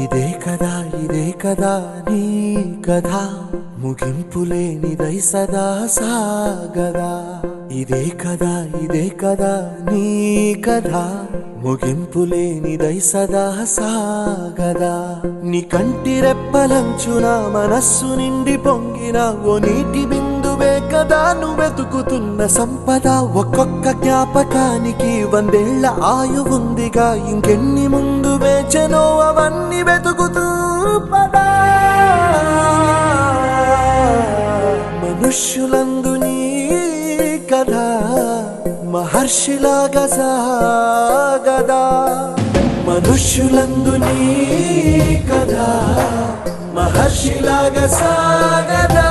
ఇదే కదా నీ కథ ముగింపులేనిదై సదా సాగదా ఇదే కదా నీ కథ ముగింపులేనిదై సదా సాగదా నీ కంటి రెప్పలంచున మనస్సు నిండి పొంగిన ఓ నీటి బిందువే కదా నువ్వెతుకుతున్న సంపద ఒక్కొక్క జ్ఞాపకానికి 100 ఏళ్ల ఆయువుందిగా ఇంకెన్ని ముందు వేచనో అవన్నీ వెతుకుతూ పదా మనుష్యులందు నీ కథ మహర్షిలాగా సాగదా మనుష్యులందు నీ కథ మహర్షిలాగా సాగదా